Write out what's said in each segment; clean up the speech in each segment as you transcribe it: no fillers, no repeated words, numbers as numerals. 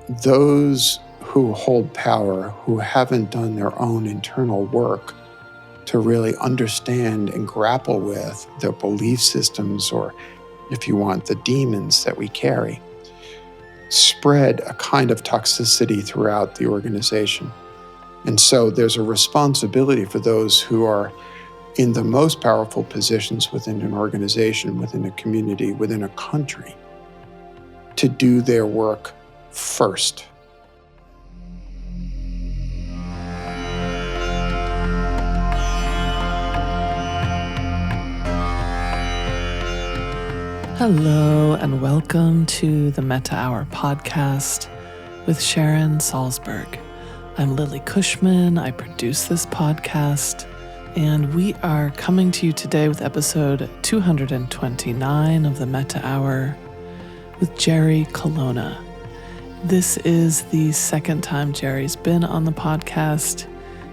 those who hold power, who haven't done their own internal work to really understand and grapple with their belief systems, or if you want, the demons that we carry, spread a kind of toxicity throughout the organization. And so there's a responsibility for those who are in the most powerful positions within an organization, within a community, within a country, to do their work first. Hello and welcome to the Metta Hour podcast with Sharon Salzberg. I'm Lily Cushman. I produce this podcast, and we are coming to you today with episode 229 of the Metta Hour with Jerry Colonna. This is the second time Jerry's been on the podcast.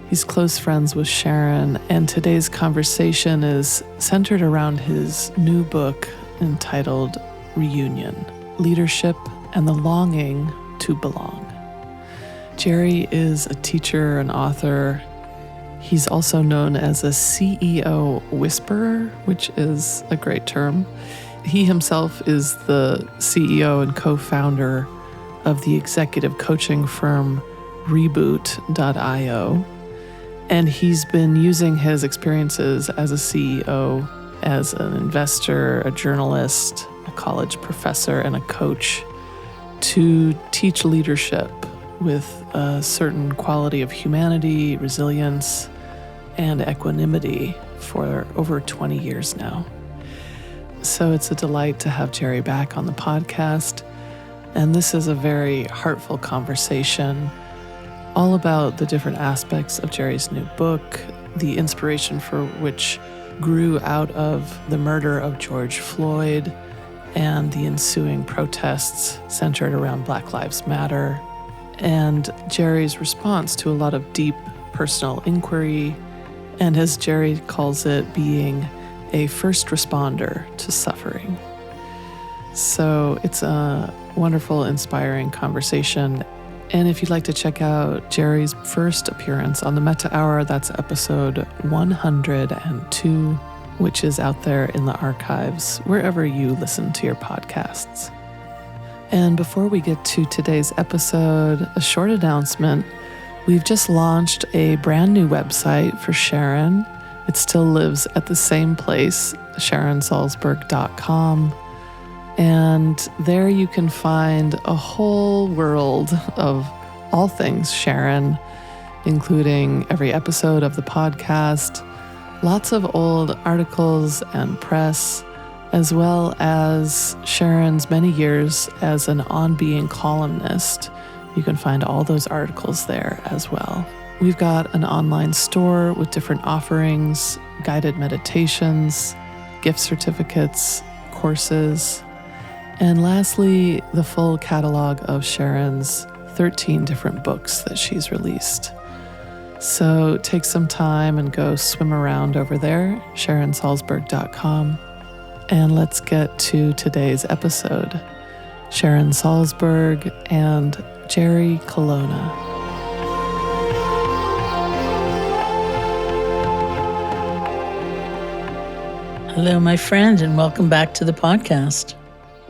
He's close friends with Sharon, and today's conversation is centered around his new book entitled Reunion: Leadership and the Longing to Belong. Jerry is a teacher and author. He's also known as a CEO whisperer, which is a great term. He himself is the CEO and co-founder of the executive coaching firm Reboot.io, and he's been using his experiences as a CEO, as an investor, a journalist, a college professor, and a coach to teach leadership with a certain quality of humanity, resilience, and equanimity for over 20 years now. So it's a delight to have Jerry back on the podcast. And this is a very heartful conversation all about the different aspects of Jerry's new book, the inspiration for which grew out of the murder of George Floyd and the ensuing protests centered around Black Lives Matter, and Jerry's response to a lot of deep personal inquiry, and as Jerry calls it, being a first responder to suffering. So it's a wonderful, inspiring conversation. And if you'd like to check out Jerry's first appearance on the Metta Hour, that's episode 102, which is out there in the archives, wherever you listen to your podcasts. And before we get to today's episode, a short announcement. We've just launched a brand new website for Sharon. It still lives at the same place, SharonSalzberg.com. And there you can find a whole world of all things Sharon, including every episode of the podcast, lots of old articles and press, as well as Sharon's many years as an on-being columnist. You can find all those articles there as well. We've got an online store with different offerings, guided meditations, gift certificates, courses, and lastly, the full catalog of Sharon's 13 different books that she's released. So take some time and go swim around over there, SharonSalzberg.com. And let's get to today's episode. Sharon Salzberg and Jerry Colonna. Hello, my friend, and welcome back to the podcast.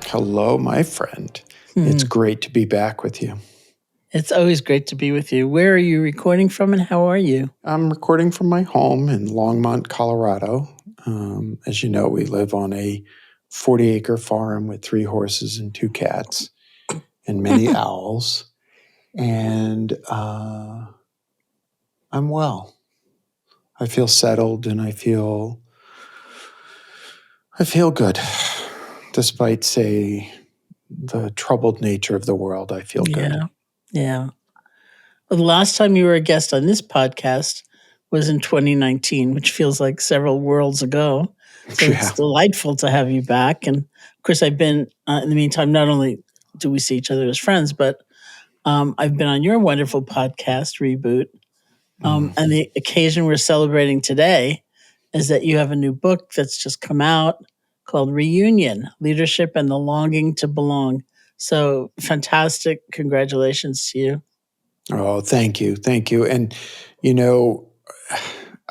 Hello, my friend. It's great to be back with you. It's always great to be with you. Where are you recording from, and how are you? I'm recording from my home in Longmont, Colorado. As you know, we live on a 40-acre farm with 3 horses and 2 cats and many owls. And I'm well. I feel settled and I feel good. Despite, say, the troubled nature of the world, I feel good. Yeah. Well, the last time you were a guest on this podcast was in 2019, which feels like several worlds ago. So It's delightful to have you back. And of course, I've been, in the meantime, not only do we see each other as friends, but I've been on your wonderful podcast, Reboot. And the occasion we're celebrating today is that you have a new book that's just come out called Reunion: Leadership and the Longing to Belong. So fantastic. Congratulations to you. Oh, thank you. Thank you. And,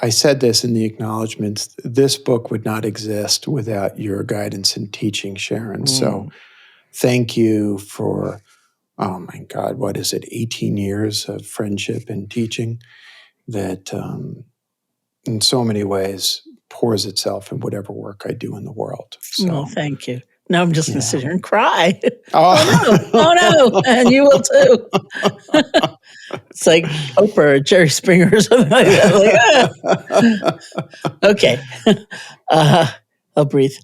I said this in the acknowledgments. This book would not exist without your guidance and teaching, Sharon. So thank you for, oh my God, what is it, 18 years of friendship and teaching that in so many ways pours itself in whatever work I do in the world. So, thank you. Now I'm just going to sit here and cry. Oh, no. And you will too. It's like Oprah or Jerry Springer or something like that. Okay. I'll breathe.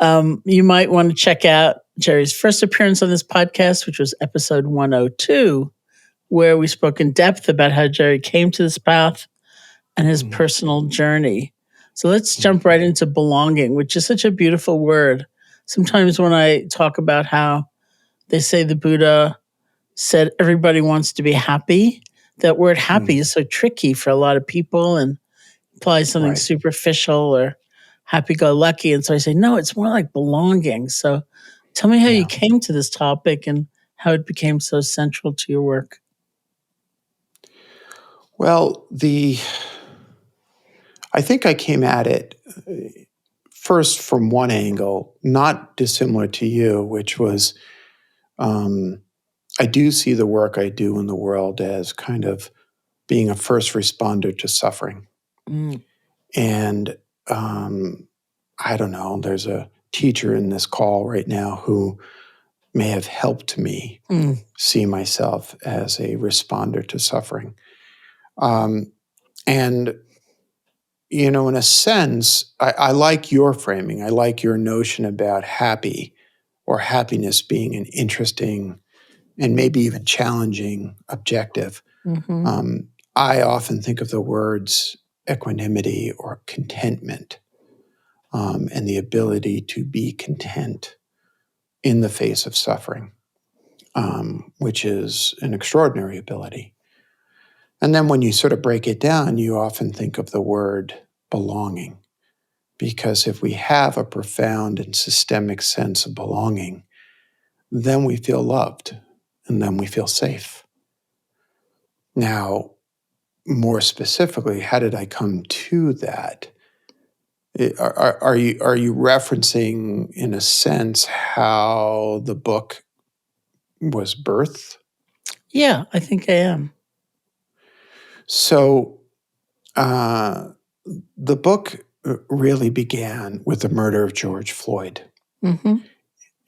You might want to check out Jerry's first appearance on this podcast, which was episode 102, where we spoke in depth about how Jerry came to this path and his personal journey. So let's jump right into belonging, which is such a beautiful word. Sometimes when I talk about how they say the Buddha said everybody wants to be happy, that word happy is so tricky for a lot of people and implies something superficial or happy-go-lucky. And so I say, no, it's more like belonging. So tell me how you came to this topic and how it became so central to your work. Well, I think I came at it first from one angle, not dissimilar to you, which was I do see the work I do in the world as kind of being a first responder to suffering. And I don't know, there's a teacher in this call right now who may have helped me see myself as a responder to suffering. And, in a sense, I like your framing. I like your notion about happy or happiness being an interesting and maybe even challenging objective. I often think of the words equanimity or contentment and the ability to be content in the face of suffering, which is an extraordinary ability. And then when you sort of break it down, you often think of the word belonging, because if we have a profound and systemic sense of belonging, then we feel loved and then we feel safe. Now, more specifically, how did I come to that? Are you referencing, in a sense, how the book was birthed? Yeah, I think I am. So the book really began with the murder of George Floyd.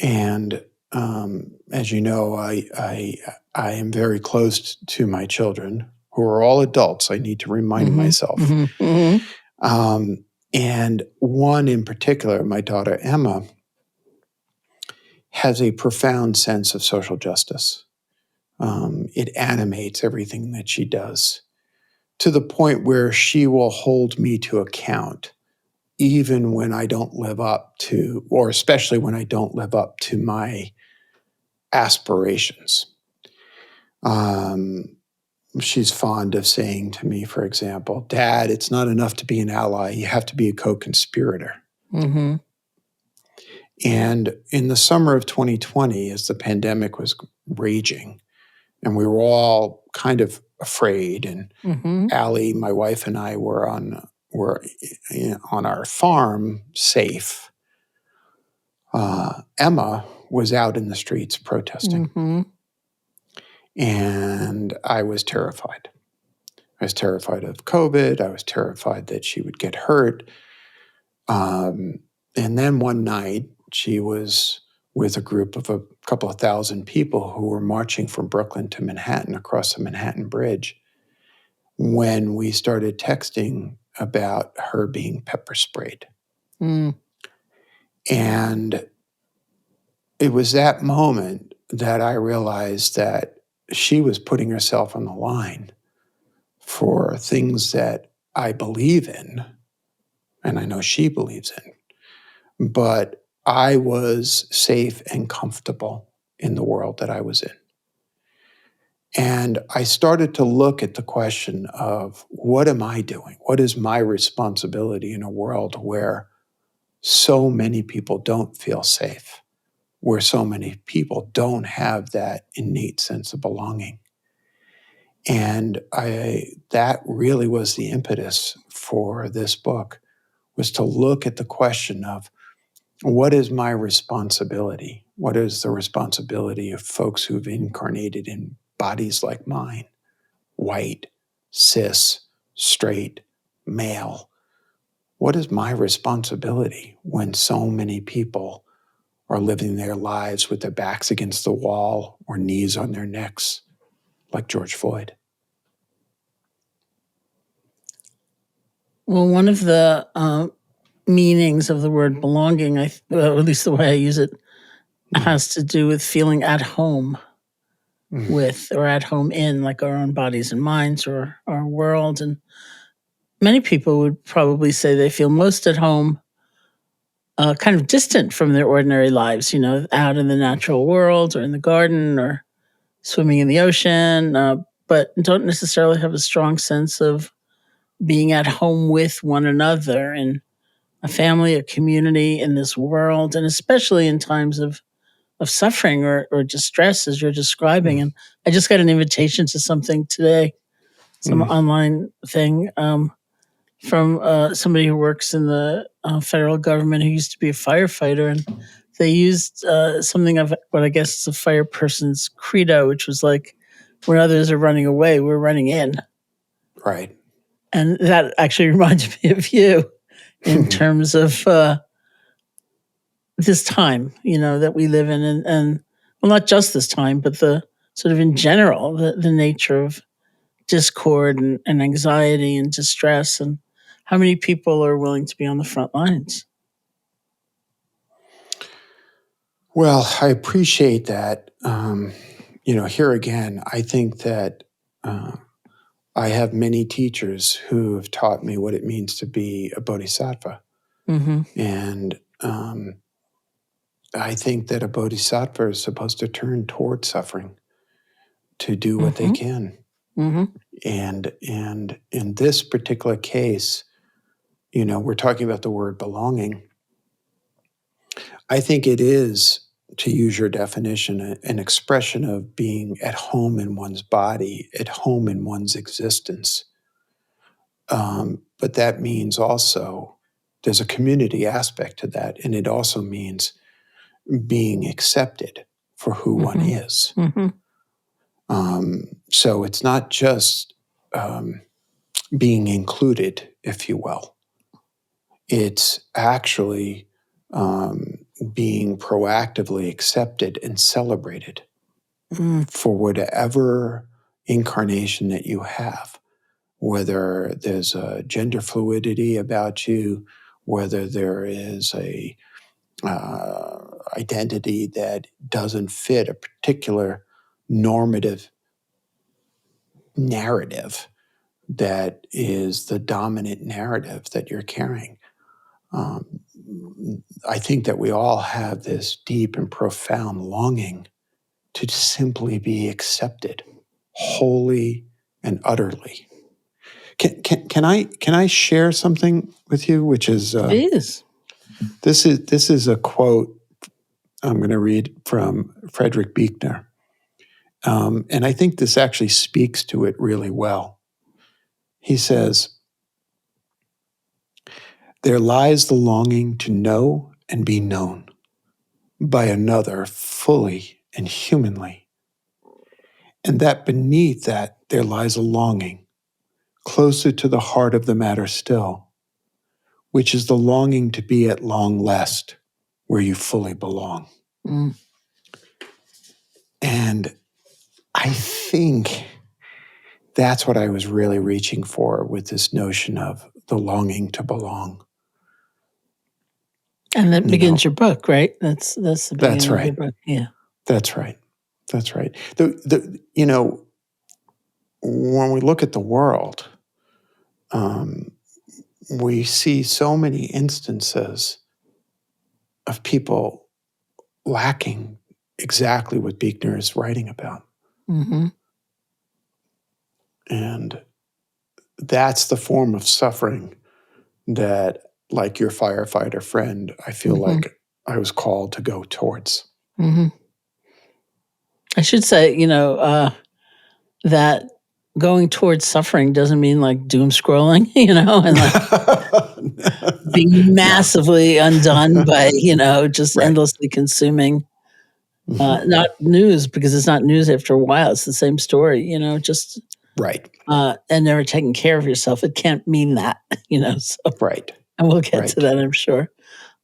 And as you know, I am very close to my children, who are all adults. I need to remind myself. And one in particular, my daughter Emma, has a profound sense of social justice. It animates everything that she does, to the point where she will hold me to account, even when I don't live up to, or especially when I don't live up to my aspirations. She's fond of saying to me, for example, "Dad, it's not enough to be an ally. You have to be a co-conspirator." And in the summer of 2020, as the pandemic was raging, and we were all kind of afraid, and Allie, my wife, and I were on our farm, safe. Emma was out in the streets protesting. And I was terrified. I was terrified of COVID. I was terrified that she would get hurt. And then one night, she was with a group of a couple of thousand people who were marching from Brooklyn to Manhattan across the Manhattan Bridge, when we started texting about her being pepper sprayed. And it was that moment that I realized that she was putting herself on the line for things that I believe in, and I know she believes in, but I was safe and comfortable in the world that I was in. And I started to look at the question of, what am I doing? What is my responsibility in a world where so many people don't feel safe? where so many people don't have that innate sense of belonging. And that really was the impetus for this book, was to look at the question of, what is my responsibility? What is the responsibility of folks who've incarnated in bodies like mine, white, cis, straight, male? What is my responsibility when so many people are living their lives with their backs against the wall or knees on their necks, like George Floyd? Well, one of the meanings of the word belonging, at least the way I use it, has to do with feeling at home with, or at home in, like our own bodies and minds or our world. And many people would probably say they feel most at home kind of distant from their ordinary lives, out in the natural world or in the garden or swimming in the ocean, but don't necessarily have a strong sense of being at home with one another and a family, a community in this world, and especially in times of suffering or distress, as you're describing. And I just got an invitation to something today, some online thing from somebody who works in the federal government who used to be a firefighter. And they used something of what I guess is a fire person's credo, which was like, when others are running away, we're running in. Right. And that actually reminds me of you in terms of this time, that we live in, and well, not just this time, but the sort of in general, the nature of discord and anxiety and distress, and how many people are willing to be on the front lines. Well, I appreciate that. Here again, I think that I have many teachers who have taught me what it means to be a bodhisattva. And I think that a bodhisattva is supposed to turn toward suffering to do what they can. And in this particular case, we're talking about the word belonging. I think it is, to use your definition, an expression of being at home in one's body, at home in one's existence. But that means also there's a community aspect to that, and it also means being accepted for who one is. So it's not just being included, if you will. It's actually being proactively accepted and celebrated for whatever incarnation that you have, whether there's a gender fluidity about you, whether there is a identity that doesn't fit a particular normative narrative that is the dominant narrative that you're carrying. I think that we all have this deep and profound longing to simply be accepted, wholly and utterly. Can I share something with you, which is Please. This is a quote I'm going to read from Frederick Buechner, and I think this actually speaks to it really well. He says, "There lies the longing to know and be known by another fully and humanly, and that beneath that there lies a longing, closer to the heart of the matter still, which is the longing to be at long last where you fully belong." And I think that's what I was really reaching for with this notion of the longing to belong. And that begins your book, right? That's the beginning right. of your book. Yeah. That's right. That's right. When we look at the world, we see so many instances of people lacking exactly what Buechner is writing about. And that's the form of suffering that, like your firefighter friend, I feel like I was called to go towards. Mm-hmm. I should say, that going towards suffering doesn't mean like doom scrolling, and like being massively undone by, just Right. endlessly consuming not news, because it's not news after a while. It's the same story, just Right. and never taking care of yourself. It can't mean that, So, Right. and we'll get to Right. that, I'm sure,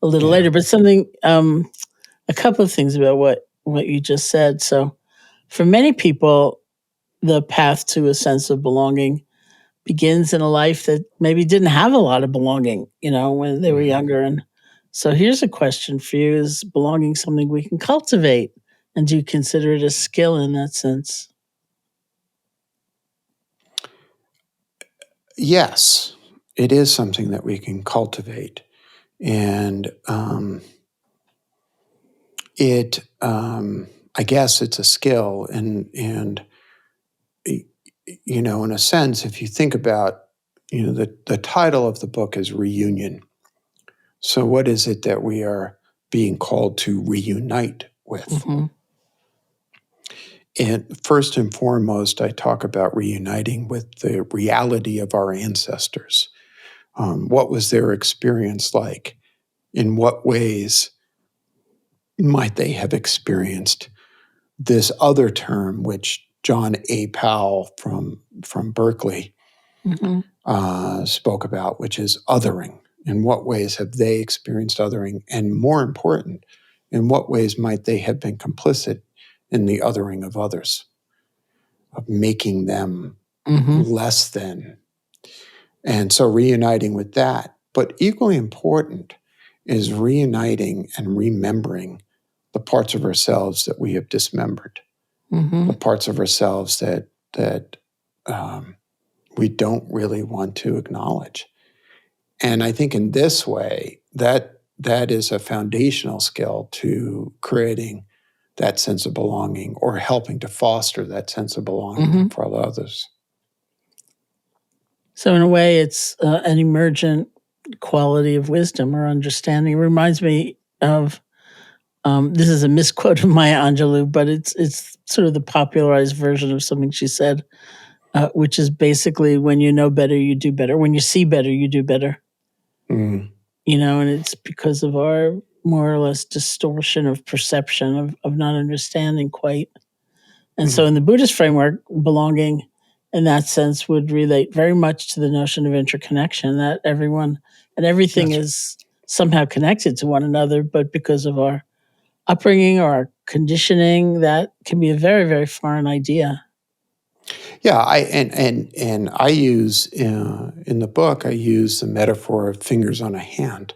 a little Yeah. later. But something, a couple of things about what you just said. So, for many people, the path to a sense of belonging begins in a life that maybe didn't have a lot of belonging, when they were younger. And so here's a question for you: is belonging something we can cultivate? And do you consider it a skill in that sense? Yes, it is something that we can cultivate. And I guess it's a skill. And in a sense, if you think about, the title of the book is Reunion. So what is it that we are being called to reunite with? Mm-hmm. And first and foremost, I talk about reuniting with the reality of our ancestors. What was their experience like? In what ways might they have experienced this other term, which John A. Powell from Berkeley spoke about, which is othering? In what ways have they experienced othering? And more important, in what ways might they have been complicit in the othering of others, of making them less than? And so reuniting with that. But equally important is reuniting and remembering the parts of ourselves that we have dismembered, the parts of ourselves that we don't really want to acknowledge. And I think in this way, that is a foundational skill to creating that sense of belonging, or helping to foster that sense of belonging for others. So in a way, it's an emergent quality of wisdom or understanding. It reminds me of this is a misquote of Maya Angelou, but it's sort of the popularized version of something she said, which is basically, when you know better, you do better. When you see better, you do better. Mm. And it's because of our more or less distortion of perception, of not understanding quite. And so in the Buddhist framework, belonging in that sense would relate very much to the notion of interconnection, that everyone and everything is somehow connected to one another, but because of our upbringing or our conditioning, that can be a very, very foreign idea. Yeah, I use in the book, I use the metaphor of fingers on a hand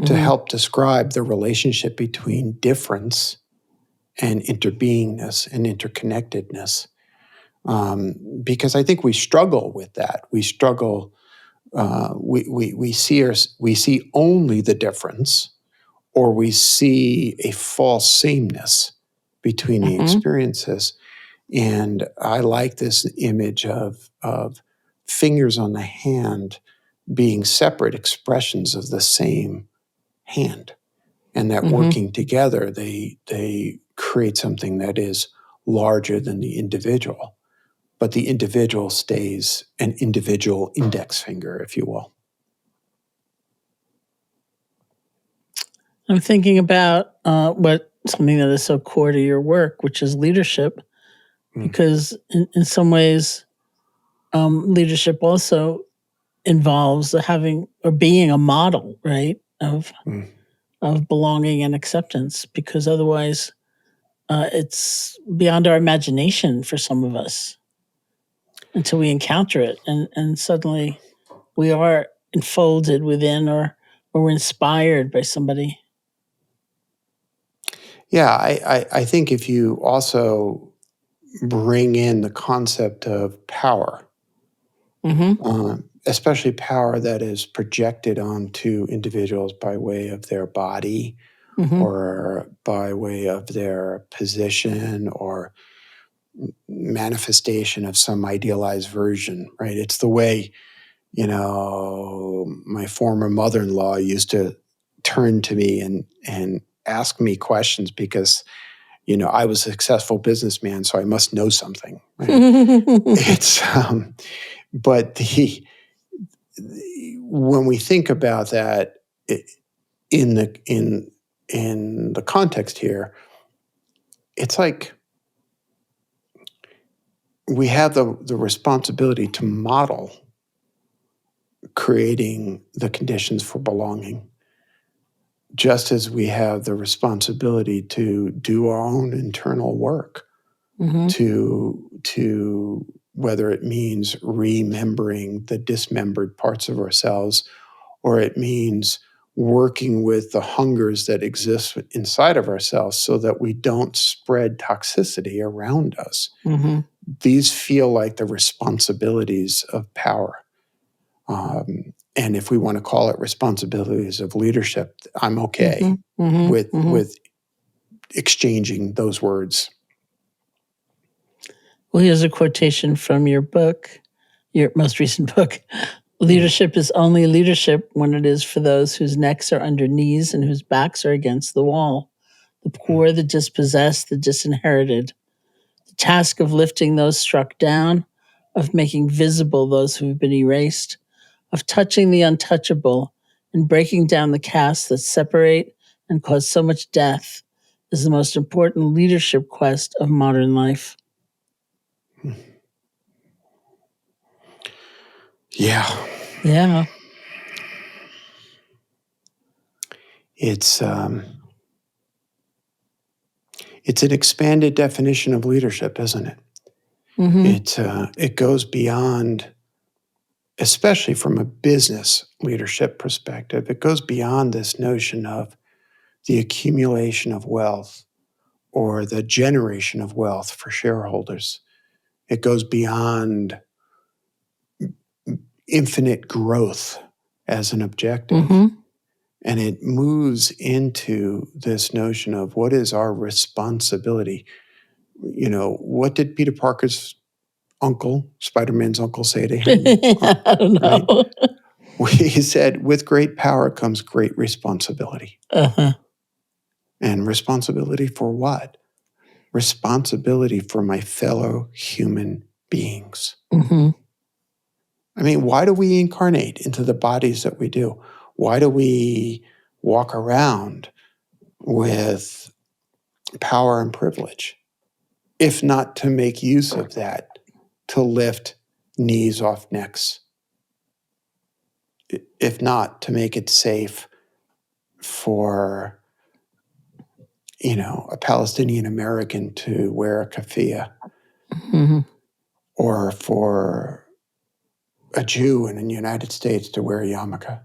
to help describe the relationship between difference and interbeingness and interconnectedness. Because I think we struggle with that. We struggle. We see only the difference, or we see a false sameness between the experiences. And I like this image of fingers on the hand being separate expressions of the same hand, and that working together, they create something that is larger than the individual. But the individual stays an individual index finger, if you will. I'm thinking about something that is so core to your work, which is leadership, because in some ways, leadership also involves having or being a model, right, of belonging and acceptance, because otherwise, it's beyond our imagination for some of us until we encounter it, and suddenly we are enfolded within, or we're inspired by somebody. Yeah, I think if you also bring in the concept of power, especially power that is projected onto individuals by way of their body, or by way of their position, or manifestation of some idealized version, right? It's the way, my former mother-in-law used to turn to me and ask me questions because, I was a successful businessman, so I must know something. Right? It's, but when we think about that in the context here, it's like we have the responsibility to model creating the conditions for belonging, just as we have the responsibility to do our own internal work, to whether it means remembering the dismembered parts of ourselves, or it means working with the hungers that exist inside of ourselves so that we don't spread toxicity around us. These feel like the responsibilities of power. And if we want to call it responsibilities of leadership, I'm okay with exchanging those words. Well, here's a quotation from your book, your most recent book. Leadership is only leadership when it is for those whose necks are under knees and whose backs are against the wall. The poor, the dispossessed, the disinherited. The task of lifting those struck down, of making visible those who've been erased, of touching the untouchable and breaking down the castes that separate and cause so much death is the most important leadership quest of modern life. Yeah. Yeah. It's an expanded definition of leadership, isn't it? It goes beyond, especially from a business leadership perspective, it goes beyond this notion of the accumulation of wealth or the generation of wealth for shareholders. It goes beyond infinite growth as an objective. And it moves into this notion of what is our responsibility. What did Peter Parker's uncle, Spider-Man's uncle, say to him? I don't know. Right? He said, with great power comes great responsibility. And responsibility for what? Responsibility for my fellow human beings. I mean, why do we incarnate into the bodies that we do? Why do we walk around with power and privilege, if not to make use of that, to lift knees off necks, if not to make it safe for, a Palestinian American to wear a keffiyeh, or for a Jew in the United States to wear a yarmulke?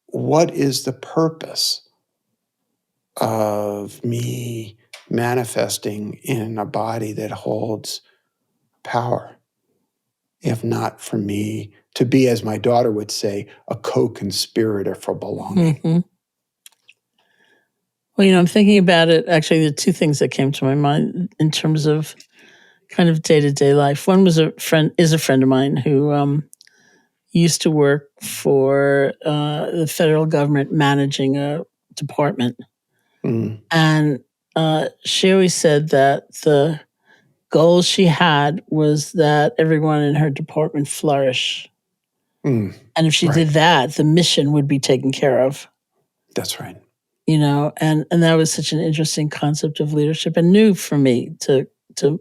What is the purpose of me manifesting in a body that holds power, if not for me to be, as my daughter would say, a co-conspirator for belonging? Well, I'm thinking about it. Actually, the two things that came to my mind in terms of kind of day-to-day life. One was a friend of mine who used to work for the federal government managing a department. And she always said that the goal she had was that everyone in her department flourish. And if she did that, the mission would be taken care of. That's right. And that was such an interesting concept of leadership and new for me to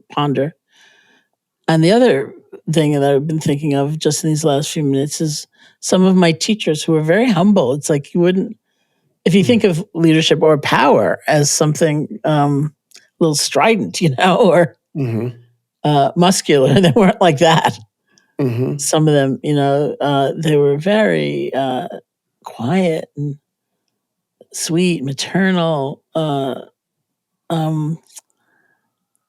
ponder. And the other thing that I've been thinking of just in these last few minutes is some of my teachers who are very humble. It's like you wouldn't, if you think of leadership or power as something a little strident, or muscular, they weren't like that. Some of them, they were very quiet and sweet, maternal,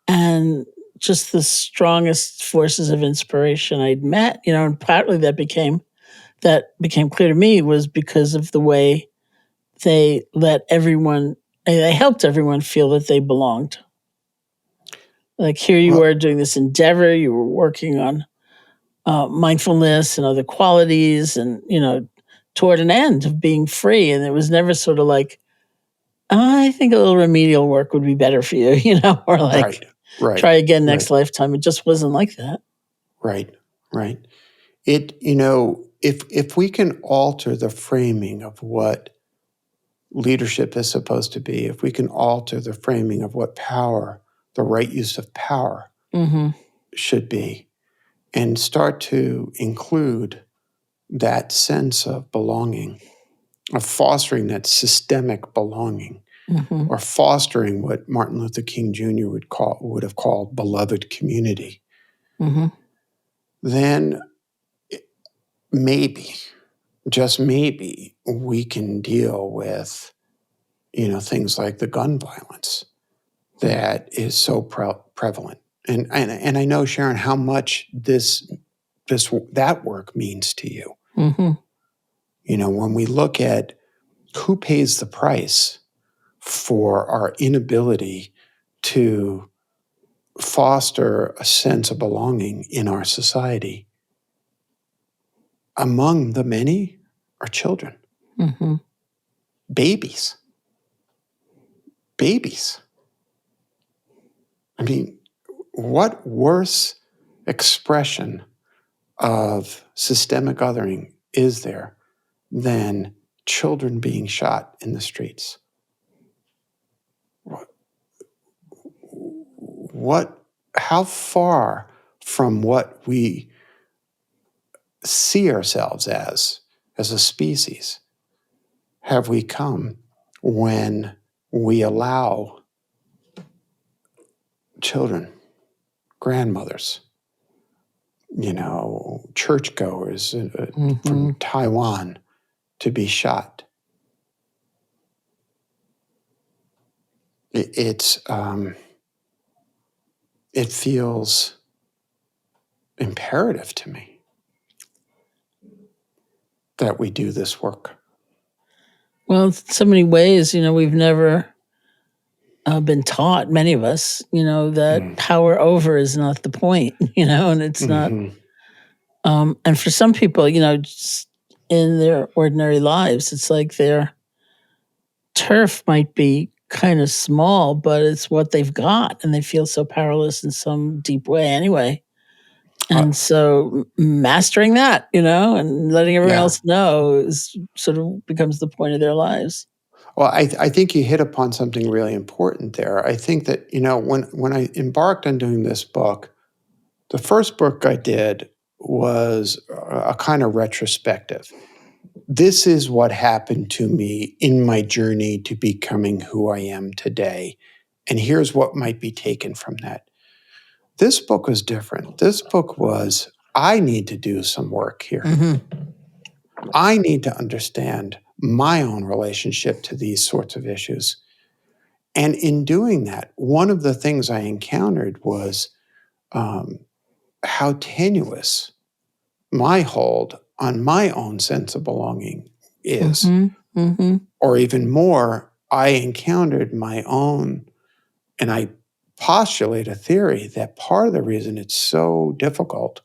and just the strongest forces of inspiration I'd met, and partly that became clear to me was because of the way they they helped everyone feel that they belonged. Like here you were doing this endeavor, you were working on mindfulness and other qualities and, toward an end of being free. And it was never sort of like, I think a little remedial work would be better for you, or like try again next lifetime. It just wasn't like that. Right. If we can alter the framing of what leadership is supposed to be, if we can alter the framing of what power, the right use of power should be, and start to include that sense of belonging, of fostering that systemic belonging, or fostering what Martin Luther King Jr. would have called beloved community, then maybe, just maybe, we can deal with, things like the gun violence that is so prevalent. And I know, Sharon, how much that work means to you. When we look at who pays the price for our inability to foster a sense of belonging in our society, among the many are children, babies. I mean, what worse expression of systemic othering is there than children being shot in the streets? How far from what we see ourselves as a species have we come when we allow children, grandmothers, churchgoers from Taiwan to be shot? It feels imperative to me that we do this work. Well, in so many ways, we've never been taught, many of us, that power over is not the point, and it's not. And for some people, just in their ordinary lives, it's like their turf might be kind of small, but it's what they've got, and they feel so powerless in some deep way anyway. And so mastering that, and letting everyone else know is sort of becomes the point of their lives. Well, I think you hit upon something really important there. I think that, when I embarked on doing this book, the first book I did was a kind of retrospective. This is what happened to me in my journey to becoming who I am today. And here's what might be taken from that. This book was different. This book was, I need to do some work here. I need to understand my own relationship to these sorts of issues. And in doing that, one of the things I encountered was how tenuous my hold on my own sense of belonging is. Or even more, I encountered my own, and I postulate a theory that part of the reason it's so difficult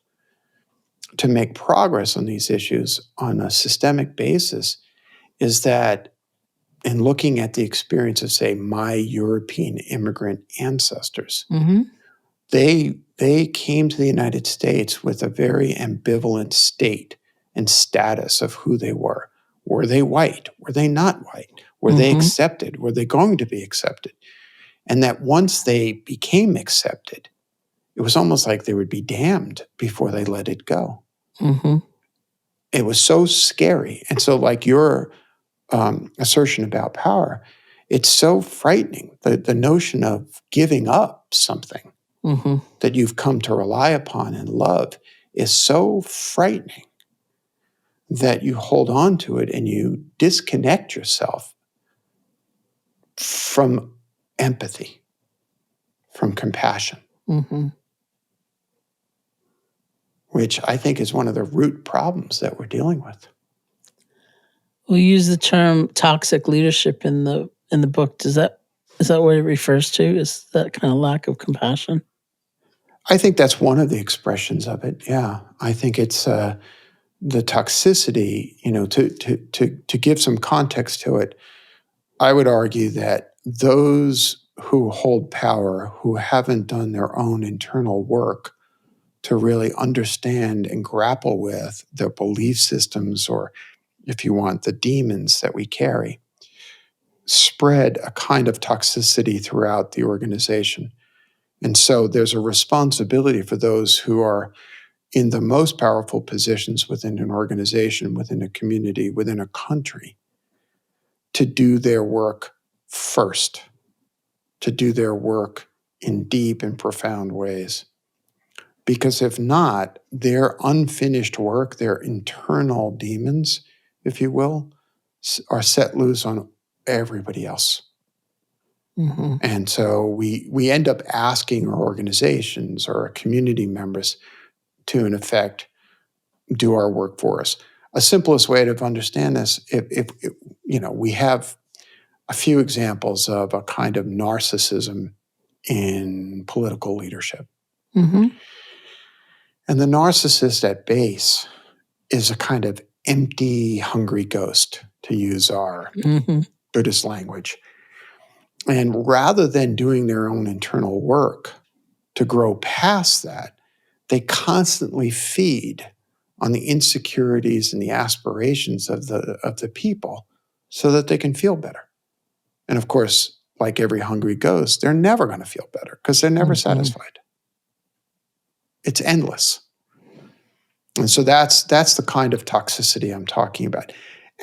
to make progress on these issues on a systemic basis is that in looking at the experience of, say, my European immigrant ancestors, they came to the United States with a very ambivalent state and status of who they were. Were they white? Were they not white? Were they accepted? Were they going to be accepted? And that once they became accepted, it was almost like they would be damned before they let it go. It was so scary. And so, like your assertion about power, it's so frightening. The notion of giving up something that you've come to rely upon and love is so frightening that you hold on to it and you disconnect yourself from empathy, from compassion, which I think is one of the root problems that we're dealing with. We use the term toxic leadership in the book. Is that what it refers to? Is that kind of lack of compassion? I think that's one of the expressions of it. Yeah, I think it's the toxicity, to give some context to it, I would argue that those who hold power, who haven't done their own internal work to really understand and grapple with their belief systems, or if you want, the demons that we carry, spread a kind of toxicity throughout the organization. And so there's a responsibility for those who are in the most powerful positions within an organization, within a community, within a country, to do their work first, to do their work in deep and profound ways. Because if not, their unfinished work, their internal demons, if you will, are set loose on everybody else. Mm-hmm. And so we end up asking our organizations or our community members to, in effect, do our work for us. A simplest way to understand this, if we have a few examples of a kind of narcissism in political leadership. Mm-hmm. And the narcissist at base is a kind of empty, hungry ghost, to use our Buddhist language. And rather than doing their own internal work to grow past that, they constantly feed on the insecurities and the aspirations of the people so that they can feel better. And of course, like every hungry ghost, they're never going to feel better because they're never satisfied. It's endless. And so that's the kind of toxicity I'm talking about.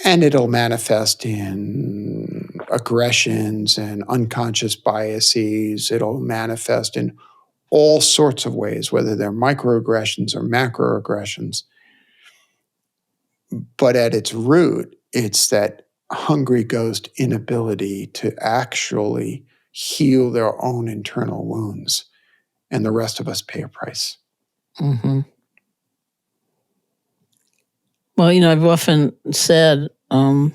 And it'll manifest in aggressions and unconscious biases. It'll manifest in all sorts of ways, whether they're microaggressions or macroaggressions. But at its root, it's that hungry ghost inability to actually heal their own internal wounds. And the rest of us pay a price. Mm-hmm. Well, I've often said that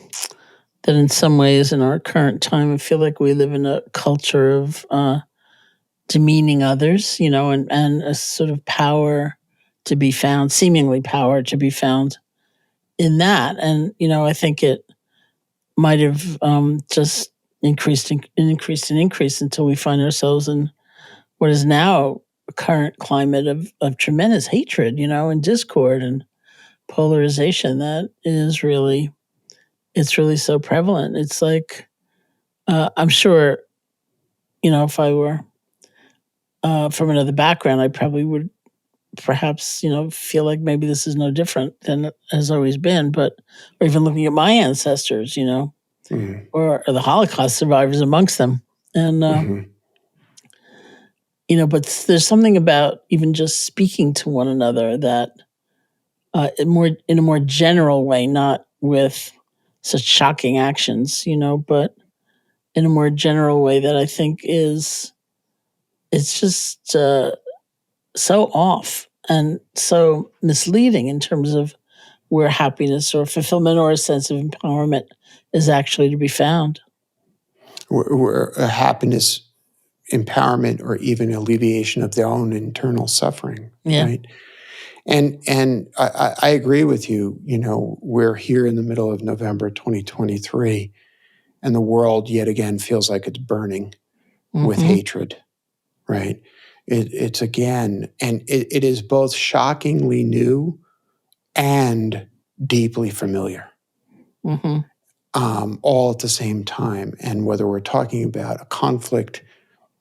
in some ways in our current time, I feel like we live in a culture of demeaning others, and a sort of power to be found, seemingly power to be found in that. And, I think it might have just increased until we find ourselves in what is now a current climate of tremendous hatred, and discord and polarization that is really, it's really so prevalent. It's like, I'm sure, if I were from another background, I probably would perhaps, feel like maybe this is no different than it has always been, or even looking at my ancestors, or the Holocaust survivors amongst them. And, but there's something about even just speaking to one another that in a more general way, not with such shocking actions, but in a more general way that I think it's just so off and so misleading in terms of where happiness or fulfillment or a sense of empowerment is actually to be found. Where happiness, empowerment, or even alleviation of their own internal suffering, right? And I agree with you. We're here in the middle of November 2023, and the world yet again feels like it's burning with hatred, right? It's again, and it is both shockingly new and deeply familiar, all at the same time. And whether we're talking about a conflict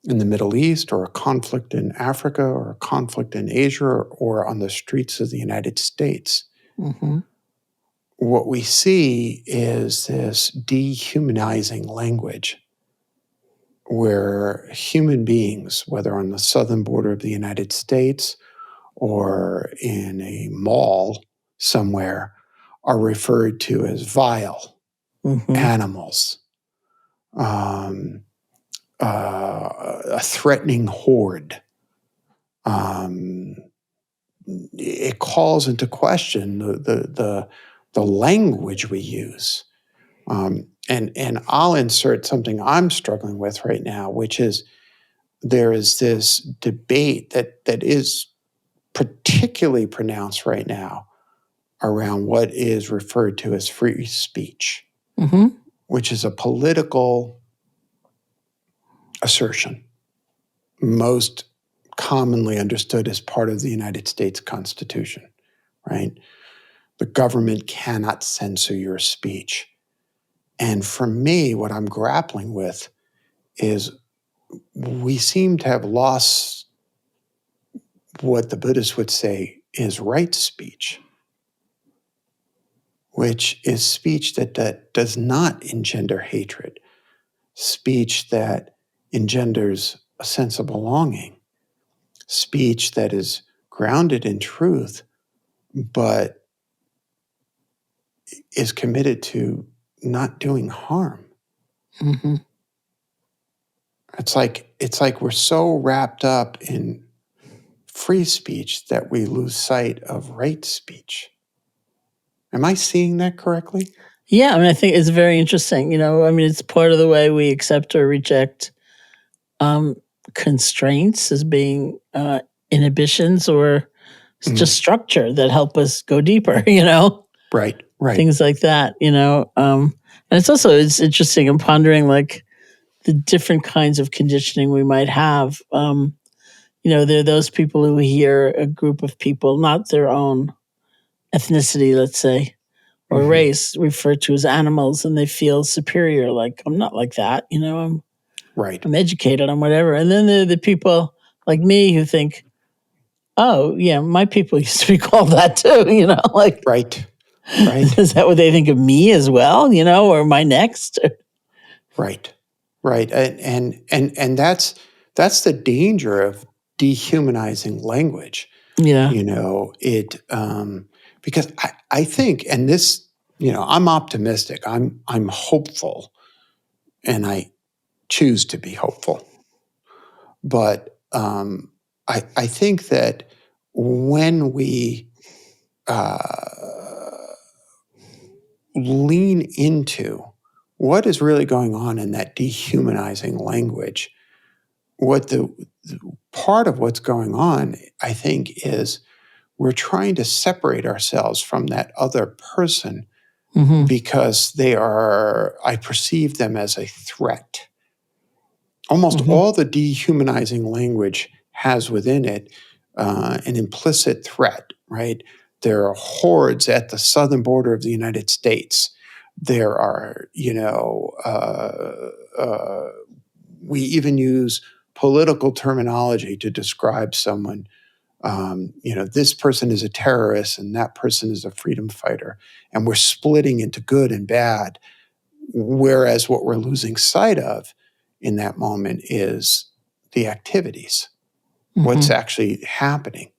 in the Middle East, or a conflict in Africa, or a conflict in Asia, or on the streets of the United States, what we see is this dehumanizing language where human beings, whether on the southern border of the United States or in a mall somewhere, are referred to as vile animals, a threatening horde. It calls into question the language we use. And I'll insert something I'm struggling with right now, which is there is this debate that is particularly pronounced right now around what is referred to as free speech, which is a political assertion, most commonly understood as part of the United States Constitution, right? The government cannot censor your speech. And for me, what I'm grappling with is we seem to have lost what the Buddhists would say is right speech, which is speech that does not engender hatred, speech that engenders a sense of belonging, speech that is grounded in truth, but is committed to not doing harm. It's like we're so wrapped up in free speech that we lose sight of right speech. Am I seeing that correctly? Yeah, I mean, I think it's very interesting. I mean, it's part of the way we accept or reject constraints as being inhibitions or just structure that help us go deeper, Right. Things like that, and it's interesting. I'm pondering like the different kinds of conditioning we might have. There are those people who hear a group of people, not their own ethnicity, let's say, or race, referred to as animals, and they feel superior. Like, I'm not like that, I'm educated, I'm whatever. And then there are the people like me who think, oh, yeah, my people used to be called that too, like. Right. Is that what they think of me as well, or am I next? Right. And that's the danger of dehumanizing language. Yeah. Because I think, and this, I'm optimistic, I'm hopeful, and I choose to be hopeful. But I think that when we lean into what is really going on in that dehumanizing language, what the part of what's going on, I think, is we're trying to separate ourselves from that other person because I perceive them as a threat. Almost all the dehumanizing language has within it an implicit threat, right? There are hordes at the southern border of the United States. There are, we even use political terminology to describe someone. This person is a terrorist and that person is a freedom fighter. And we're splitting into good and bad. Whereas what we're losing sight of in that moment is the activities, what's actually happening.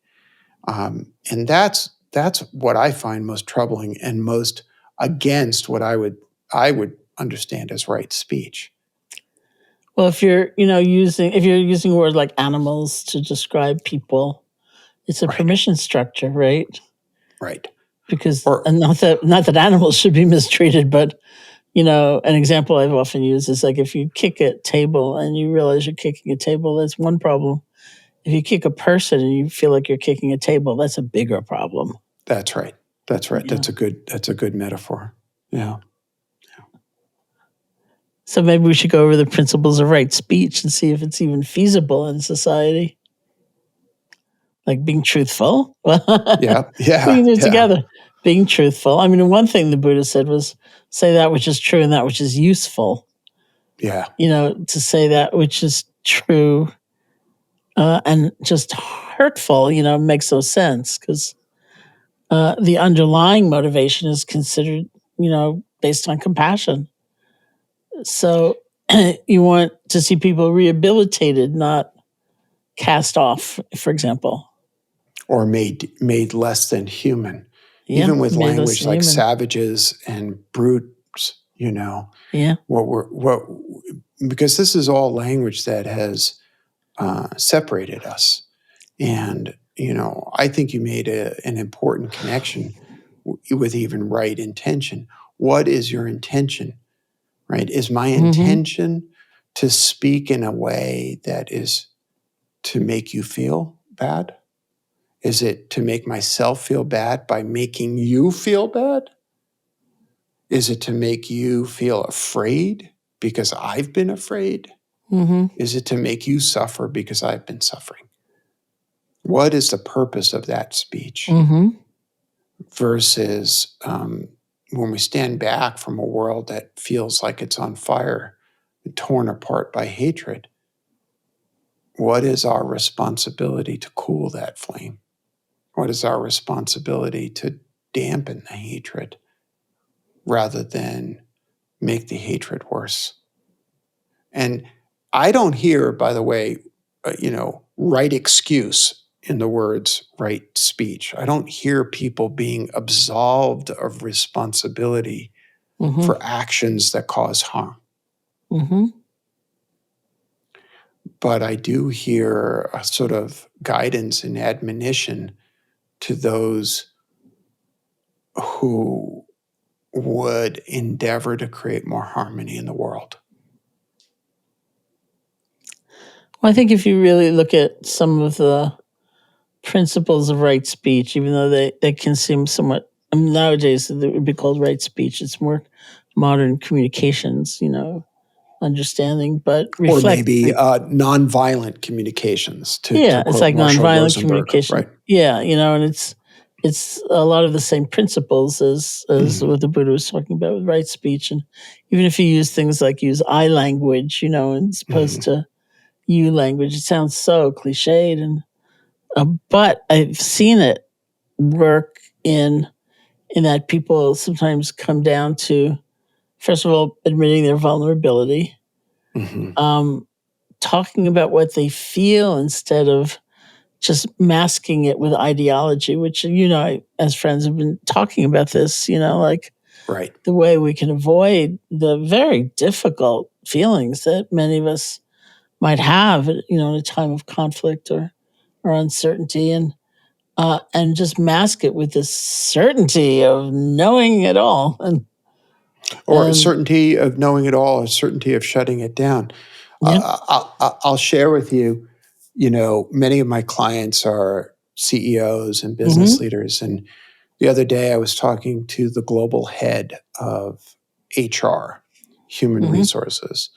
And that's what I find most troubling and most against what I would understand as right speech. Well, if you're using words like animals to describe people, it's a permission structure, right? Right. Because not that animals should be mistreated, but an example I've often used is like if you kick a table and you realize you're kicking a table, that's one problem. If you kick a person and you feel like you're kicking a table, that's a bigger problem. That's right. Yeah. That's a good metaphor. Yeah. So maybe we should go over the principles of right speech and see if it's even feasible in society. Like being truthful. Yeah. We can do it together. Being truthful. I mean, one thing the Buddha said was say that which is true and that which is useful. Yeah. To say that which is true and just hurtful, makes no sense because the underlying motivation is considered, based on compassion. So you want to see people rehabilitated, not cast off, for example. Or made less than human. Yeah, even with language like savages and brutes, Yeah. Because this is all language that has separated us. And, I think you made an important connection with even right intention. What is your intention, right? Is my intention to speak in a way that is to make you feel bad? Is it to make myself feel bad by making you feel bad? Is it to make you feel afraid because I've been afraid? Mm-hmm. Is it to make you suffer because I've been suffering? What is the purpose of that speech? Mm-hmm. Versus when we stand back from a world that feels like it's on fire, torn apart by hatred, what is our responsibility to cool that flame? What is our responsibility to dampen the hatred rather than make the hatred worse? And I don't hear, by the way, right excuse in the words right speech. I don't hear people being absolved of responsibility Mm-hmm. for actions that cause harm. Mm-hmm. But I do hear a sort of guidance and admonition to those who would endeavor to create more harmony in the world. Well, I think if you really look at some of the principles of right speech, even though they can seem somewhat, nowadays it would be called right speech. It's more modern communications, understanding, but Or reflect. maybe nonviolent communications, to It's quote like Marshall nonviolent Rosenberg, communication. right? Yeah, and it's a lot of the same principles as what the Buddha was talking about with right speech. And even if you use things like use I language, as opposed to you language, it sounds so cliched. And but I've seen it work in that people sometimes come down to, first of all, admitting their vulnerability, talking about what they feel instead of just masking it with ideology, which, as friends have been talking about this, like Right. the way we can avoid the very difficult feelings that many of us might have, in a time of conflict or uncertainty, and just mask it with this certainty of knowing it all. Or a certainty of knowing it all, a certainty of shutting it down. Yeah. I'll share with you, many of my clients are CEOs and business leaders. And the other day I was talking to the global head of HR, human resources,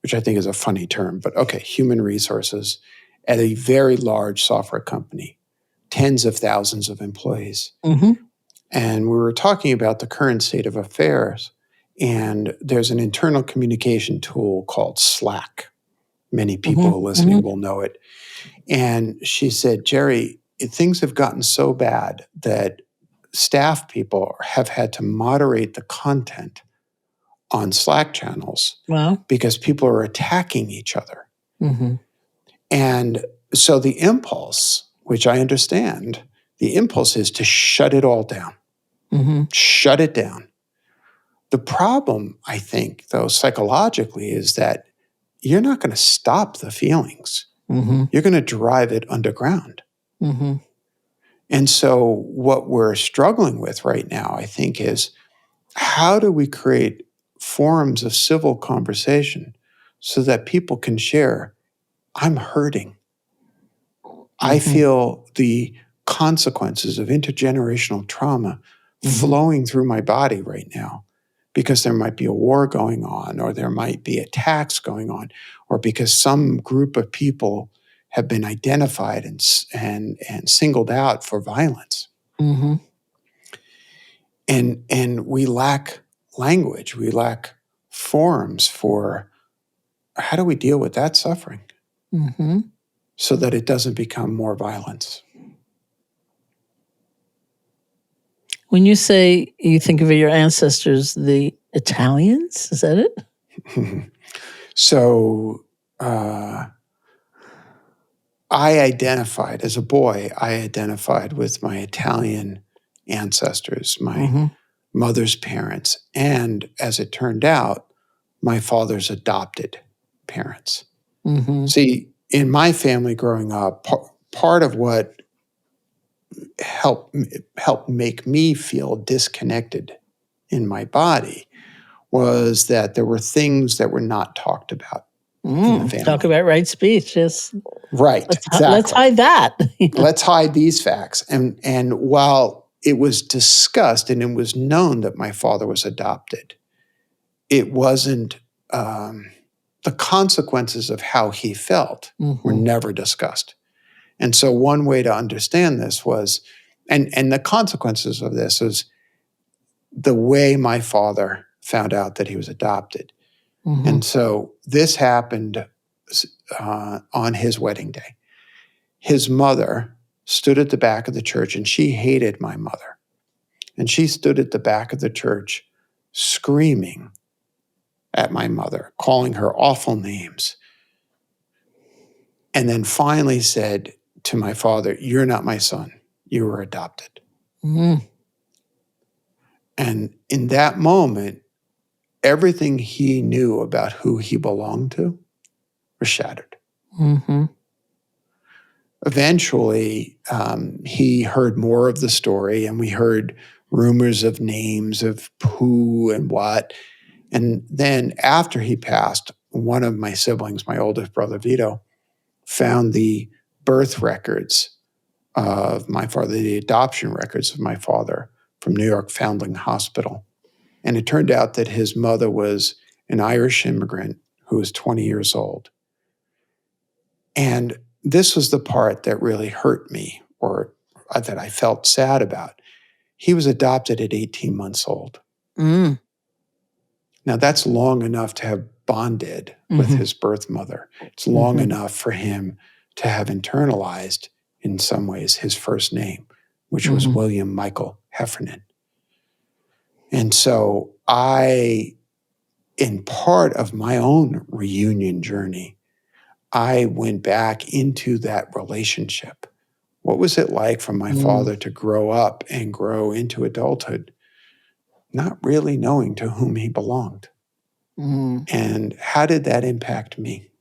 which I think is a funny term, but okay, human resources at a very large software company, tens of thousands of employees. And we were talking about the current state of affairs. And there's an internal communication tool called Slack. Many people listening will know it. And she said, Jerry, things have gotten so bad that staff people have had to moderate the content on Slack channels because people are attacking each other. And so the impulse, which I understand, the impulse is to shut it all down. Shut it down. The problem, I think, though, psychologically, is that you're not going to stop the feelings. You're going to drive it underground. And so what we're struggling with right now, I think, is how do we create forums of civil conversation so that people can share, I'm hurting. I feel the consequences of intergenerational trauma flowing through my body right now because there might be a war going on, or there might be attacks going on, or because some group of people have been identified and singled out for violence. And we lack language. We lack forums for how do we deal with that suffering so that it doesn't become more violence. When you say you think of your ancestors, the Italians, is that it? So I identified, as a boy, with my Italian ancestors, my mother's parents, and as it turned out, my father's adopted parents. See, in my family growing up, part of what helped make me feel disconnected in my body was that there were things that were not talked about. in the family. Talk about right speech. Yes. Right, exactly. Let's hide that. Let's hide these facts. And while it was discussed and it was known that my father was adopted, it wasn't, the consequences of how he felt were never discussed. And so one way to understand this was, and the consequences of this was the way my father found out that he was adopted. And so this happened on his wedding day. His mother stood at the back of the church, and she hated my mother. And she stood at the back of the church screaming at my mother, calling her awful names. And then finally said to my father, "You're not my son. You were adopted." And in that moment, everything he knew about who he belonged to was shattered. Eventually, he heard more of the story, and we heard rumors of names of who and what. And then after he passed, one of my siblings, my oldest brother Vito, found the birth records of my father, the adoption records of my father from New York Foundling Hospital. And it turned out that his mother was an Irish immigrant who was 20 years old. And this was the part that really hurt me, or that I felt sad about. He was adopted at 18 months old. Now, that's long enough to have bonded with his birth mother. It's long enough for him to have internalized, in some ways, his first name, which was William Michael Heffernan. And so in part of my own reunion journey, I went back into that relationship. What was it like for my father to grow up and grow into adulthood, not really knowing to whom he belonged? And how did that impact me?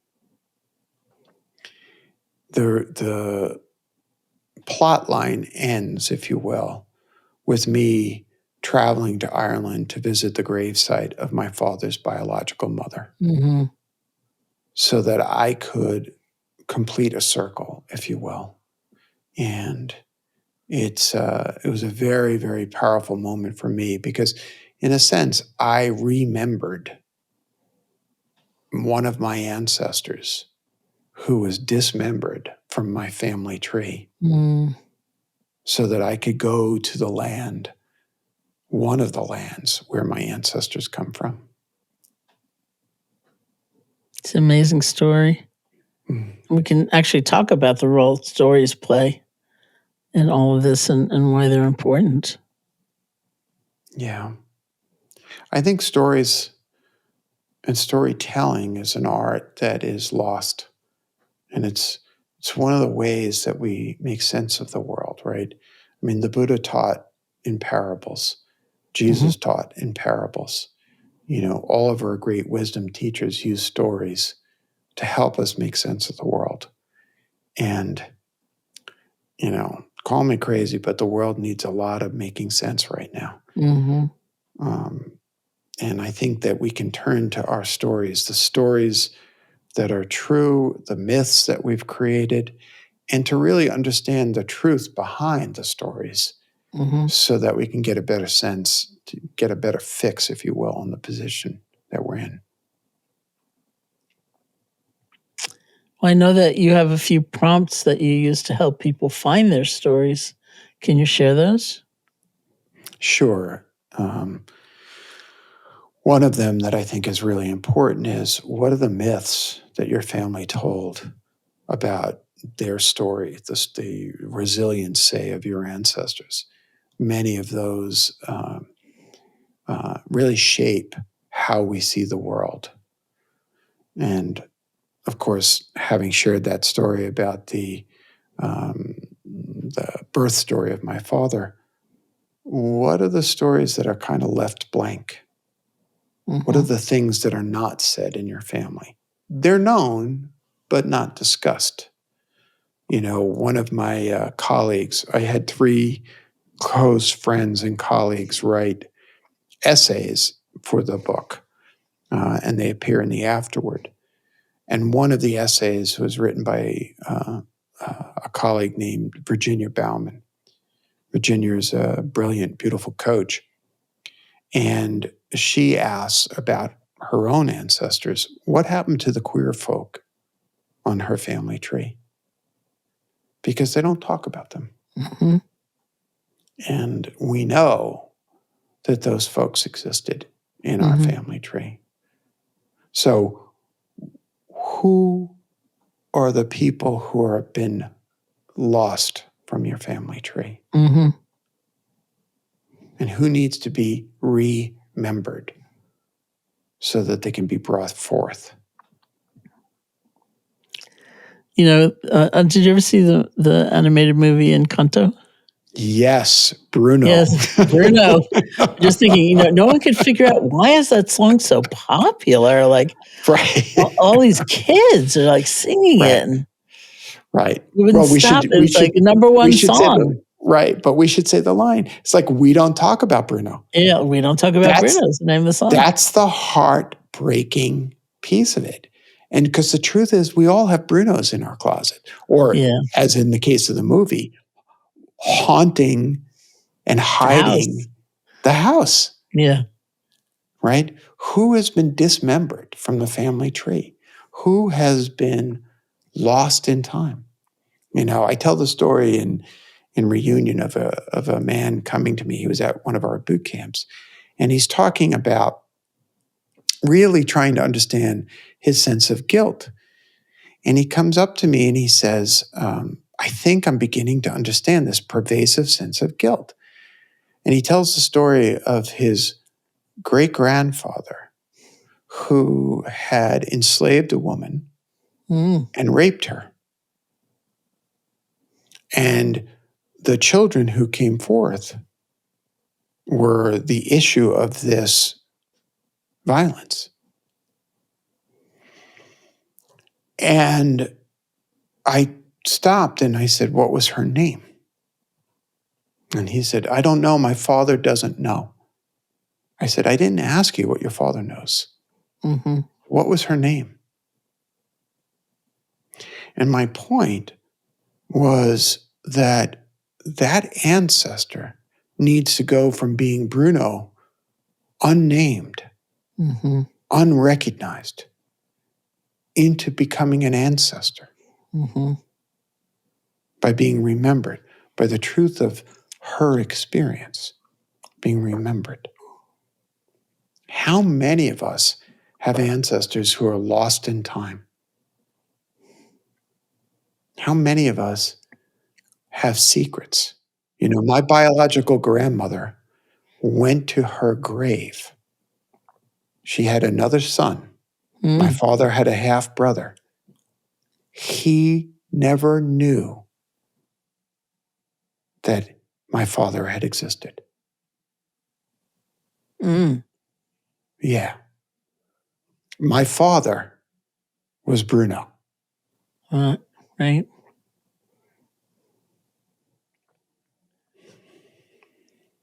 The plot line ends, if you will, with me traveling to Ireland to visit the gravesite of my father's biological mother, so that I could complete a circle, if you will. And it was a very, very powerful moment for me because, in a sense, I remembered one of my ancestors who was dismembered from my family tree, so that I could go to the land, one of the lands where my ancestors come from. It's an amazing story. We can actually talk about the role stories play in all of this and why they're important. Yeah. I think stories and storytelling is an art that is lost. And it's one of the ways that we make sense of the world, right? I mean, the Buddha taught in parables. Jesus taught in parables. You know, all of our great wisdom teachers use stories to help us make sense of the world. And, you know, call me crazy, but the world needs a lot of making sense right now. And I think that we can turn to our stories, the stories that are true, the myths that we've created, and to really understand the truth behind the stories, so that we can get a better sense, to get a better fix, if you will, on the position that we're in. Well, I know that you have a few prompts that you use to help people find their stories. Can you share those? Sure. One of them that I think is really important is, what are the myths that your family told about their story, the resilience, say, of your ancestors? Many of those really shape how we see the world. And of course, having shared that story about the birth story of my father, what are the stories that are kind of left blank? What are the things that are not said in your family? They're known, but not discussed. You know, one of my colleagues, I had 3 close friends and colleagues write essays for the book, and they appear in the afterword. And one of the essays was written by a colleague named Virginia Bauman. Virginia is a brilliant, beautiful coach. And she asks about her own ancestors. What happened to the queer folk on her family tree? Because they don't talk about them. Mm-hmm. And we know that those folks existed in our family tree. So who are the people who have been lost from your family tree? Mm-hmm. And who needs to be remembered so that they can be brought forth? You know, did you ever see the animated movie Encanto? Yes, Bruno. Yes, Bruno. Just thinking, you know, no one could figure out why is that song so popular? Like, Right. all these kids are like singing it. And right. we wouldn't stop. It's like the number one song. Right, but we should say the line. It's like, we don't talk about Bruno. Yeah, we don't talk about Bruno. It's the name of the song. That's the heartbreaking piece of it. And because the truth is, we all have Brunos in our closet. Or, as in the case of the movie, haunting and hiding the house. Yeah. Right? Who has been dismembered from the family tree? Who has been lost in time? You know, I tell the story in Reunion of a man coming to me. He was at one of our boot camps, and he's talking about really trying to understand his sense of guilt. And he comes up to me and he says, I think I'm beginning to understand this pervasive sense of guilt. And he tells the story of his great-grandfather who had enslaved a woman and raped her. And the children who came forth were the issue of this violence. And I stopped and I said, what was her name? And he said, I don't know. My father doesn't know. I said, I didn't ask you what your father knows. Mm-hmm. What was her name? And my point was that ancestor needs to go from being Bruno, unnamed, unrecognized, into becoming an ancestor by being remembered, by the truth of her experience being remembered. How many of us have ancestors who are lost in time? How many of us have secrets? You know, my biological grandmother went to her grave. She had another son. My father had a half brother. He never knew that my father had existed. Yeah. My father was Bruno. Right.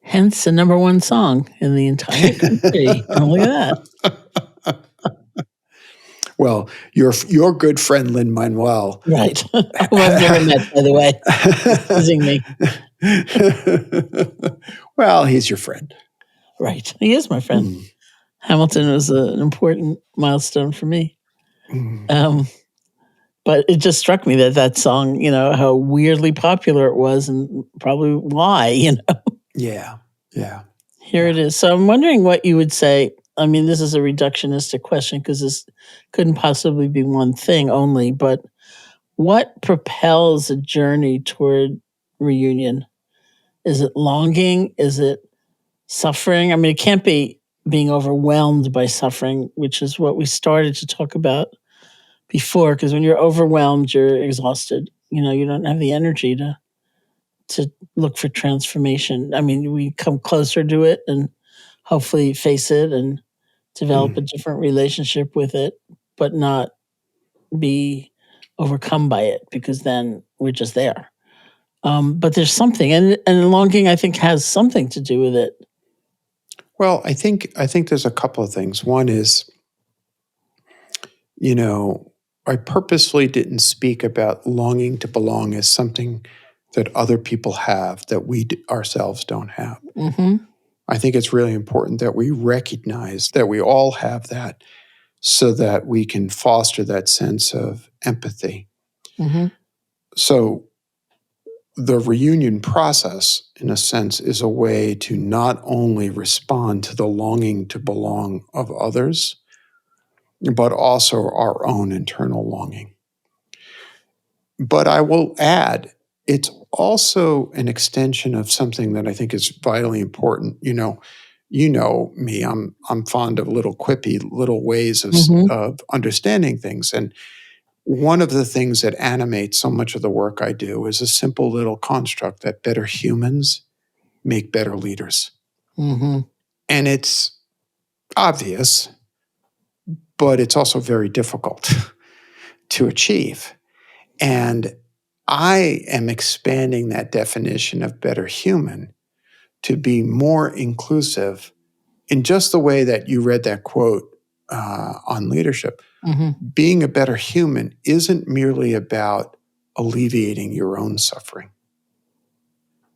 Hence the number one song in the entire country. Oh, look at that. Well, your good friend Lin-Manuel. Right. Who I've never met, by the way. He's teasing me. Well, he's your friend. Right. He is my friend. Hamilton was an important milestone for me. But it just struck me that song, you know, how weirdly popular it was and probably why, you know. Yeah. Here it is. So I'm wondering what you would say. I mean, this is a reductionistic question because this couldn't possibly be one thing only, but what propels a journey toward reunion? Is it longing? Is it suffering? I mean, it can't be being overwhelmed by suffering, which is what we started to talk about before, because when you're overwhelmed, you're exhausted. You know, you don't have the energy to look for transformation. I mean, we come closer to it and hopefully face it and develop a different relationship with it, but not be overcome by it, because then we're just there. But there's something, and longing, I think, has something to do with it. Well, I think there's a couple of things. One is, you know, I purposely didn't speak about longing to belong as something that other people have that we ourselves don't have. Mm-hmm. I think it's really important that we recognize that we all have that so that we can foster that sense of empathy. Mm-hmm. So the reunion process, in a sense, is a way to not only respond to the longing to belong of others, but also our own internal longing. But I will add, it's also an extension of something that I think is vitally important. You know me. I'm fond of little quippy little ways Mm-hmm. of understanding things. And one of the things that animates so much of the work I do is a simple little construct that better humans make better leaders. Mm-hmm. And it's obvious, but it's also very difficult to achieve. And I am expanding that definition of better human to be more inclusive in just the way that you read that quote on leadership. Mm-hmm. Being a better human isn't merely about alleviating your own suffering.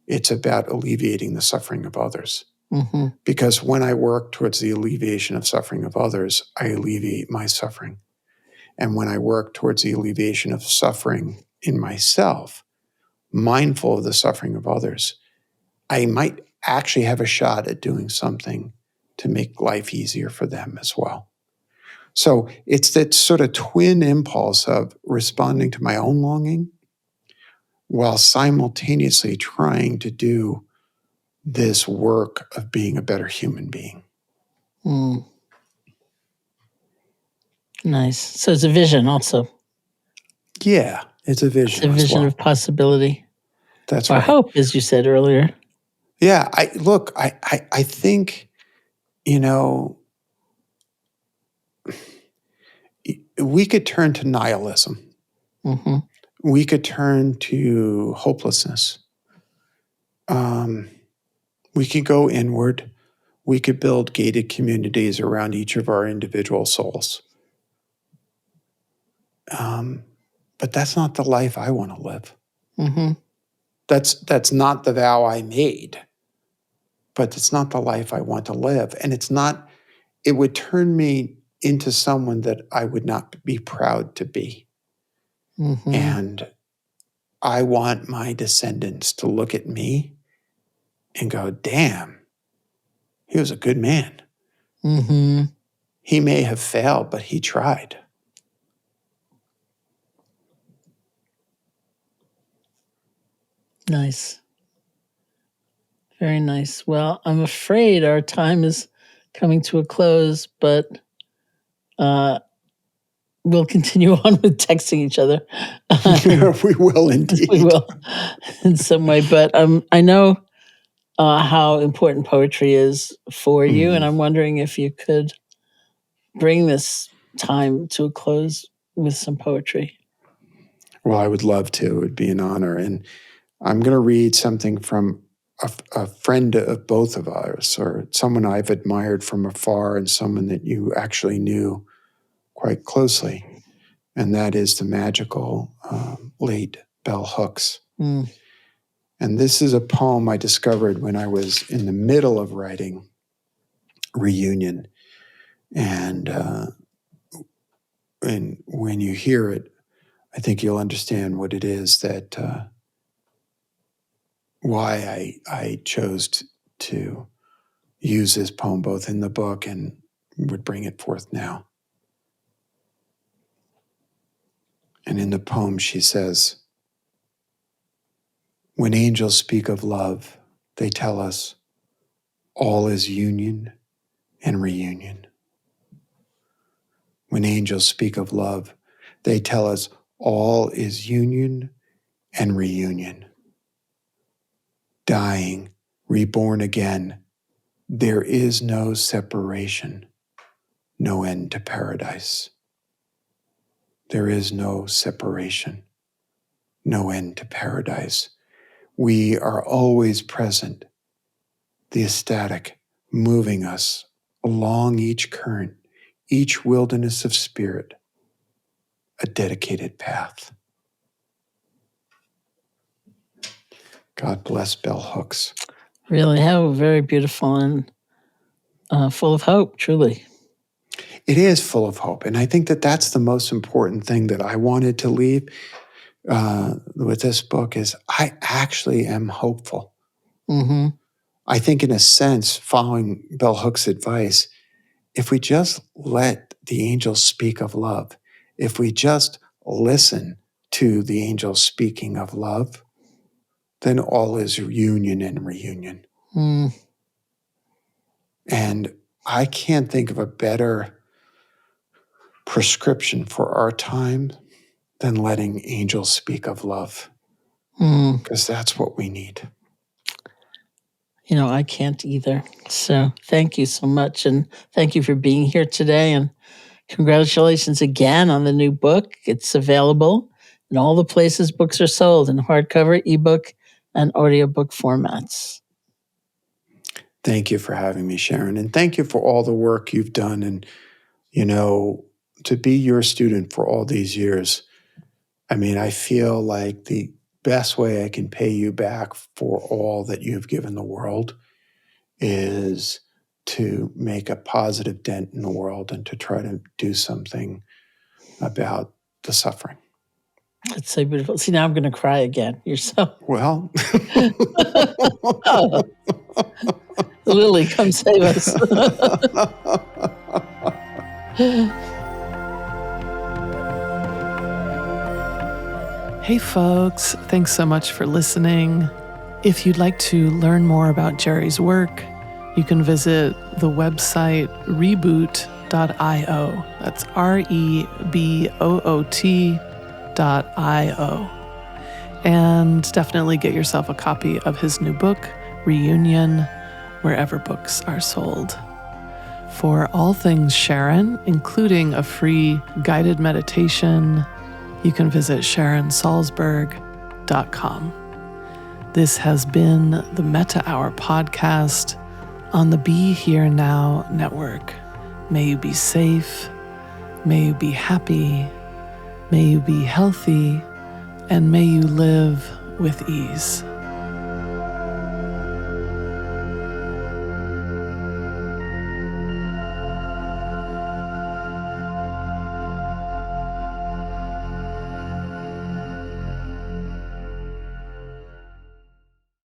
It's about alleviating the suffering of others. Mm-hmm. Because when I work towards the alleviation of suffering of others, I alleviate my suffering. And when I work towards the alleviation of suffering in myself, mindful of the suffering of others, I might actually have a shot at doing something to make life easier for them as well. So it's that sort of twin impulse of responding to my own longing while simultaneously trying to do this work of being a better human being. Mm. Nice. So it's a vision also. Yeah, it's a vision. It's a vision as well. of possibility. That's or right. hope, as you said earlier. Yeah, I think, we could turn to nihilism. Mm-hmm. We could turn to hopelessness. We could go inward. We could build gated communities around each of our individual souls. But that's not the life I want to live. Mm-hmm. That's not the vow I made. But it's not the life I want to live. And it would turn me into someone that I would not be proud to be. Mm-hmm. And I want my descendants to look at me and go, damn, he was a good man. Mm-hmm. He may have failed, but he tried. Nice. Very nice. Well, I'm afraid our time is coming to a close, but we'll continue on with texting each other. We will indeed. We will in some way. But I know how important poetry is for you, and I'm wondering if you could bring this time to a close with some poetry. Well, I would love to. It would be an honor. And I'm going to read something from a friend of both of ours, or someone I've admired from afar and someone that you actually knew quite closely. And that is the magical late Bell Hooks. Mm. And this is a poem I discovered when I was in the middle of writing Reunion. And when you hear it, I think you'll understand what it is that why I chose to use this poem both in the book and would bring it forth now. And in the poem, she says, when angels speak of love, they tell us all is union and reunion. When angels speak of love, they tell us all is union and reunion. Dying, reborn again, there is no separation, no end to paradise. There is no separation, no end to paradise. We are always present, the ecstatic, moving us along each current, each wilderness of spirit. a dedicated path. God bless bell hooks. Really, how very beautiful and full of hope, truly. It is full of hope. And I think that that's the most important thing that I wanted to leave with this book is I actually am hopeful. Mm-hmm. I think in a sense, following bell hooks' advice, if we just let the angels speak of love, if we just listen to the angels speaking of love, then all is union and reunion. Mm. And I can't think of a better prescription for our time than letting angels speak of love, because that's what we need. I can't either. So thank you so much. And thank you for being here today. And congratulations again on the new book. It's available in all the places books are sold in hardcover, ebook, and audiobook formats. Thank you for having me, Sharon. And thank you for all the work you've done. And, to be your student for all these years, I mean, I feel like the best way I can pay you back for all that you've given the world is to make a positive dent in the world and to try to do something about the suffering. That's so beautiful. See, now I'm going to cry again. You're so... Well, Oh. Lily, come save us. Hey folks, thanks so much for listening. If you'd like to learn more about Jerry's work, you can visit the website reboot.io. That's REBOOT.io. And definitely get yourself a copy of his new book, Reunion, wherever books are sold. For all things Sharon, including a free guided meditation, you can visit SharonSalzberg.com. This has been the Metta Hour podcast on the Be Here Now network. May you be safe, may you be happy, may you be healthy, and may you live with ease.